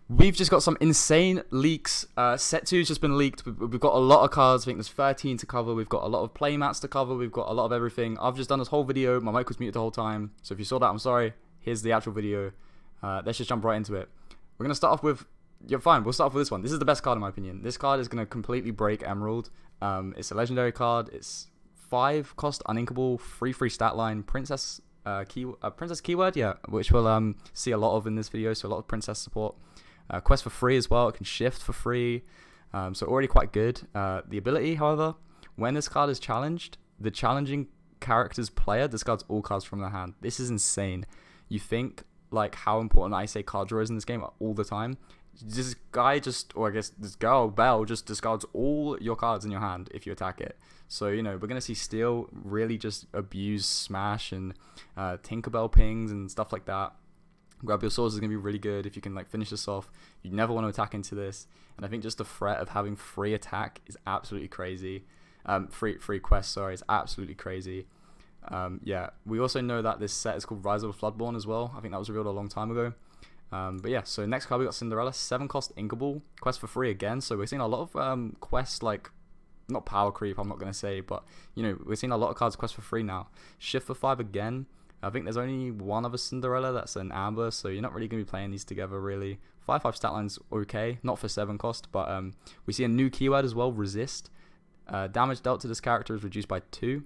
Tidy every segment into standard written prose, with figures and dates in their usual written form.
We've just got some insane leaks. Set 2's just been leaked. We've got a lot of cards. I think there's 13 to cover. We've got a lot of playmats to cover. We've got a lot of everything. I've just done this whole video. My mic was muted the whole time. So if you saw that, I'm sorry. Here's the actual video. Let's just jump right into it. We're going to start off with... Yeah, fine. We'll start off with this one. This is the best card in my opinion. This card is going to completely break Emerald. It's a legendary card. It's 5 cost, uninkable, free stat line, princess keyword, yeah, which we'll see a lot of in this video. So a lot of princess support. Quest for free as well. It can shift for free. So already quite good. The ability, however, when this card is challenged, the challenging character's player discards all cards from their hand. This is insane. You think like how important I say card draw is in this game all the time. This guy just, or I guess this girl, Belle, just discards all your cards in your hand if you attack it. So, you know, we're going to see Steel really just abuse Smash and Tinkerbell pings and stuff like that. Grab your swords is going to be really good if you can like finish this off. You never want to attack into this. And I think just the threat of having free attack is absolutely crazy. Free quest, sorry, is absolutely crazy. Yeah, we also know that this set is called Rise of the Floodborn as well. I think that was revealed a long time ago. But yeah, so next card we got Cinderella, 7 cost inkable, quest for free again. So we're seeing a lot of quests like, not power creep, I'm not going to say, but you know, we're seeing a lot of cards quest for free now. Shift for 5 again. I think there's only one other Cinderella that's an Amber, so you're not really going to be playing these together really. 5/5 stat line's okay, not for 7 cost, but we see a new keyword as well, Resist. Damage dealt to this character is reduced by 2.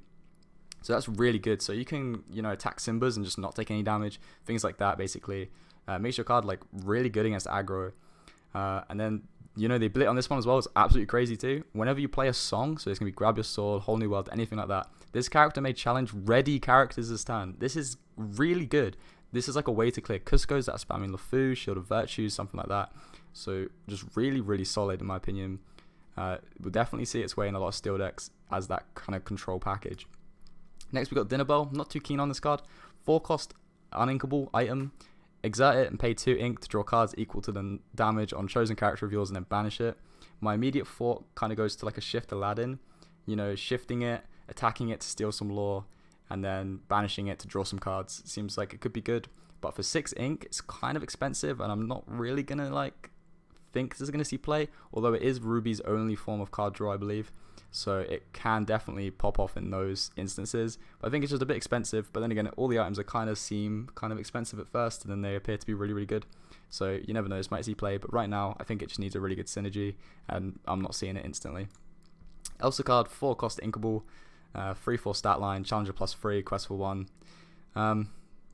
So that's really good. So you can, you know, attack Simbas and just not take any damage, things like that basically. Makes your card like really good against aggro. And then, you know, the ability on this one as well is absolutely crazy too. Whenever you play a song, so it's going to be Grab Your Sword, Whole New World, anything like that, this character may challenge ready characters this turn. This is really good. This is like a way to clear Cusco's that are spamming LeFou, Shield of Virtue, something like that. So just really solid in my opinion. We'll definitely see its way in a lot of steel decks as that kind of control package. Next we got Dinner Bell. Not too keen on this card. 4 cost uninkable item. Exert it and pay 2 ink to draw cards equal to the damage on chosen character of yours and then banish it. My immediate thought kind of goes to like a Shift Aladdin. You know, shifting it, attacking it to steal some lore, and then banishing it to draw some cards. Seems like it could be good. But for 6 ink, it's kind of expensive, and I'm not really going to like think this is going to see play. Although it is Ruby's only form of card draw, I believe. So it can definitely pop off in those instances. But I think it's just a bit expensive. But then again, all the items seem kind of expensive at first, and then they appear to be really good. So you never know, this might see play. But right now, I think it just needs a really good synergy, and I'm not seeing it instantly. Elsa card, 4 cost inkable, 3/4 stat line, challenger plus 3, quest for 1.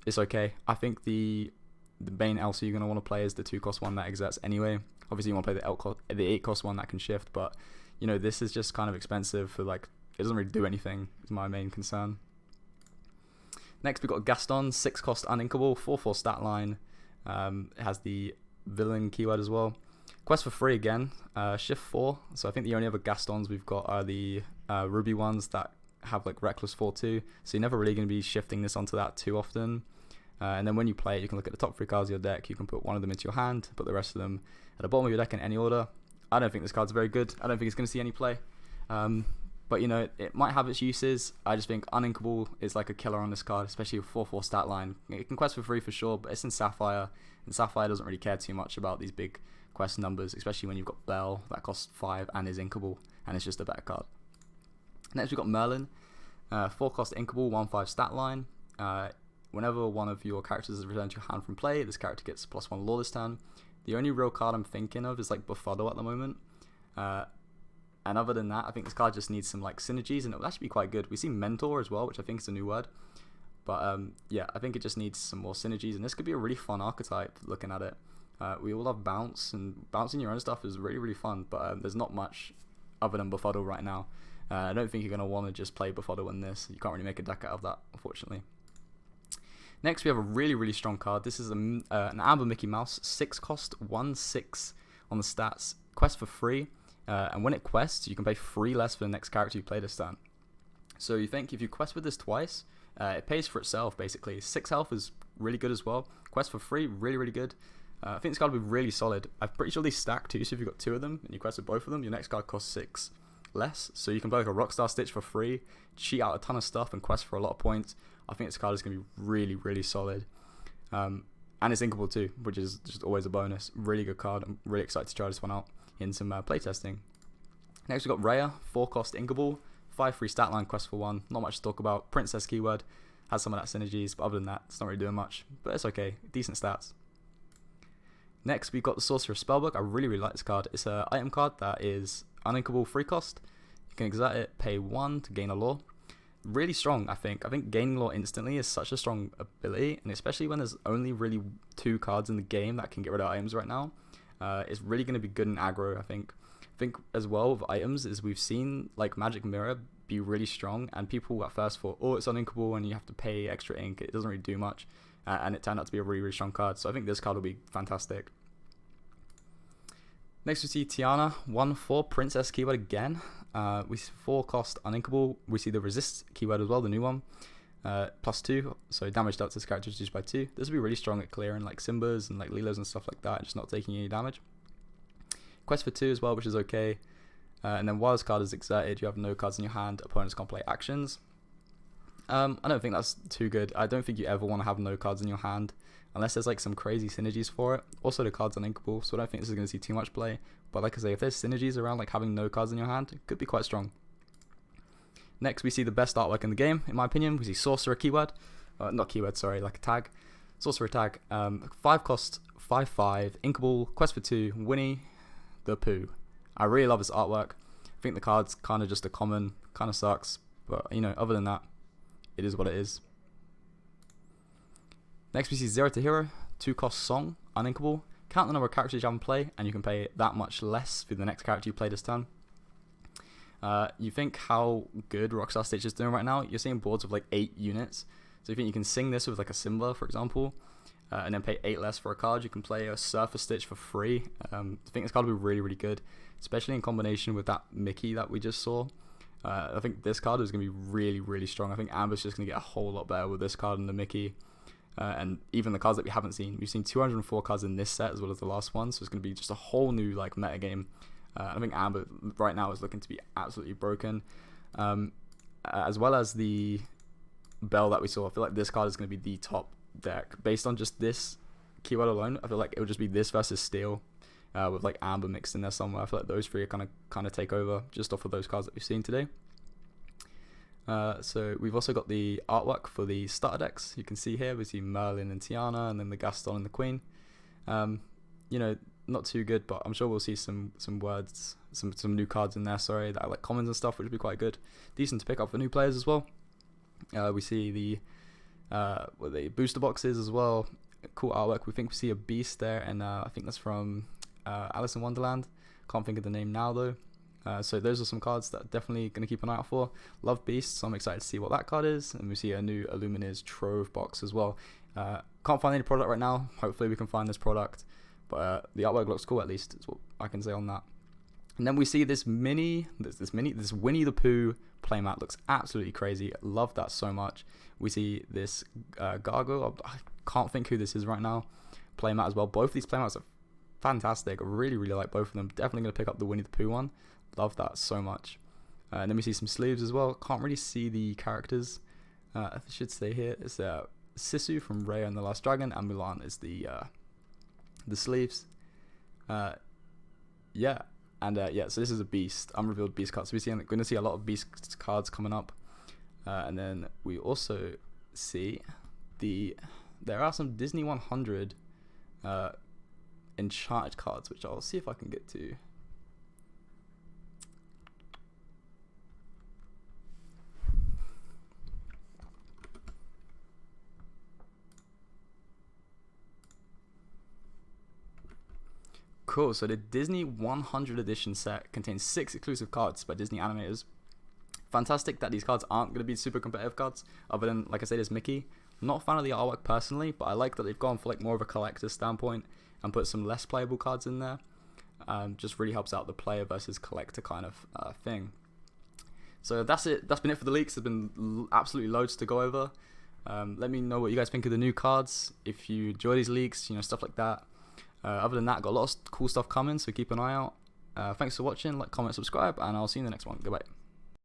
It's okay. I think the main Elsa you're going to want to play is the 2 cost one that exerts anyway. Obviously you want to play the 8 cost one that can shift, but you know, this is just kind of expensive for like, it doesn't really do anything, is my main concern. Next we've got Gaston, 6 cost uninkable, 4/4 stat line. It has the villain keyword as well. Quest for free again, shift 4. So I think the only other Gastons we've got are the Ruby ones that have like Reckless 4/2. So you're never really going to be shifting this onto that too often. And then when you play it, you can look at the top 3 cards of your deck. You can put one of them into your hand, put the rest of them at the bottom of your deck in any order. I don't think this card's very good. I don't think it's going to see any play. But you know, it might have its uses. I just think uninkable is like a killer on this card, especially with 4/4 stat line. It can quest for free for sure, but it's in Sapphire, and Sapphire doesn't really care too much about these big quest numbers, especially when you've got Belle that costs 5 and is inkable, and it's just a better card. Next we've got Merlin, 4 cost inkable, 1/5 stat line. Whenever one of your characters is returned to your hand from play, this character gets +1 lore this turn. The only real card I'm thinking of is like Befuddle at the moment. And other than that, I think this card just needs some like synergies, and it will actually be quite good. We see Mentor as well, which I think is a new word. But yeah, I think it just needs some more synergies, and this could be a really fun archetype looking at it. We all love bounce, and bouncing your own stuff is really fun, but there's not much other than Befuddle right now. I don't think you're going to want to just play Befuddle in this. You can't really make a deck out of that, unfortunately. Next, we have a really strong card. This is an Amber Mickey Mouse, 6 cost, 1/6 on the stats. Quest for free, and when it quests, you can pay 3 less for the next character you play this turn. So you think if you quest with this twice, it pays for itself basically. 6 health is really good as well. Quest for free, really good. I think this card will be really solid. I'm pretty sure these stack too, so if you've got 2 of them and you quest with both of them, your next card costs 6 less. So you can play like a Rockstar Stitch for free, cheat out a ton of stuff and quest for a lot of points. I think this card is going to be really solid. and it's inkable too, which is just always a bonus. Really good card. I'm really excited to try this one out in some playtesting. Next we've got Raya, 4-cost inkable, 5-3 stat line, quest for 1. Not much to talk about. Princess keyword, has some of that synergies, but other than that, it's not really doing much. But it's okay, decent stats. Next we've got the Sorcerer Spellbook. I really like this card. It's an item card that is uninkable 3-cost. You can exert it, pay 1 to gain a lore. Really strong, I think. I think gaining lore instantly is such a strong ability, and especially when there's only really 2 cards in the game that can get rid of items right now. It's really going to be good in aggro, I think. I think as well with items is we've seen like Magic Mirror be really strong, and people at first thought, oh, it's uninkable and you have to pay extra ink, it doesn't really do much, and it turned out to be a really strong card. So I think this card will be fantastic. Next we see Tiana, 1/4 Princess keyword again. We see 4-cost uninkable. We see the resist keyword as well, the new one. +2, so damage dealt to this character is reduced by 2. This will be really strong at clearing like Simbas and like Lilos and stuff like that, just not taking any damage. Quest for 2 as well, which is okay. And then while this card is exerted, you have no cards in your hand. Opponents can't play actions. I don't think that's too good. I don't think you ever want to have no cards in your hand unless there's like some crazy synergies for it. Also, the card's uninkable, so I don't think this is going to see too much play. But like I say, if there's synergies around like having no cards in your hand, it could be quite strong. Next, we see the best artwork in the game, in my opinion. We see Sorcerer keyword. Not keyword, sorry, like a tag. Sorcerer tag. 5-cost, 5/5, inkable, quest for 2, Winnie the Pooh. I really love this artwork. I think the card's kind of just a common, kind of sucks. But, you know, other than that, it is what it is. Next, we see Zero to Hero, 2-cost song, uninkable. Count the number of characters you have in play, and you can pay that much less for the next character you play this turn. You think how good Rockstar Stitch is doing right now? You're seeing boards with like 8 units. So you think you can sing this with like a Simba, for example, and then pay 8 less for a card. You can play a Surfer Stitch for free. I think this card will be really good, especially in combination with that Mickey that we just saw. I think this card is going to be really strong. I think Amber's just going to get a whole lot better with this card and the Mickey. And even the cards that we haven't seen. We've seen 204 cards in this set as well as the last one, so it's going to be just a whole new like meta game. I think Amber right now is looking to be absolutely broken. As well as the Bell that we saw. I feel like this card is going to be the top deck. Based on just this keyword alone, I feel like it would just be this versus Steel with like Amber mixed in there somewhere. I feel like those three are kind of take over just off of those cards that we've seen today. So we've also got the artwork for the starter decks. You can see here we see Merlin and Tiana, and then the Gaston and the Queen. You know, not too good, but I'm sure we'll see some words, some new cards in there. Sorry, that are like commons and stuff, which would be quite good. Decent to pick up for new players as well. We see the booster boxes as well. Cool artwork. We think we see a beast there, and I think that's from Alice in Wonderland. Can't think of the name now though. So those are some cards that are definitely going to keep an eye out for. Love Beast, so I'm excited to see what that card is. And we see a new Illuminators Trove box as well. Can't find any product right now. Hopefully we can find this product. But the artwork looks cool, at least. That's what I can say on that. And then we see this Winnie the Pooh playmat. Looks absolutely crazy. Love that so much. We see this Gargoyle. I can't think who this is right now. Playmat as well. Both of these playmats are fantastic. I really like both of them. Definitely going to pick up the Winnie the Pooh one. Love that so much. And then we see some sleeves as well. Can't really see the characters. I should say here it's Sisu from Raya and the Last Dragon, and Mulan is the sleeves. So this is a beast, unrevealed beast card. So we're going to see a lot of beast cards coming up. And then we also see there are some Disney 100 enchanted cards, which I'll see if I can get to. Cool, so the Disney 100 edition set contains 6 exclusive cards by Disney animators. Fantastic that these cards aren't going to be super competitive cards, other than, like I said, there's Mickey. I'm not a fan of the artwork personally, but I like that they've gone for like more of a collector's standpoint and put some less playable cards in there. Just really helps out the player versus collector kind of thing. So that's it. That's been it for the leaks. There's been absolutely loads to go over. Let me know what you guys think of the new cards. If you enjoy these leaks, stuff like that. Other than that, got a lot of cool stuff coming, so keep an eye out. Thanks for watching. Like, comment, subscribe, and I'll see you in the next one. Goodbye.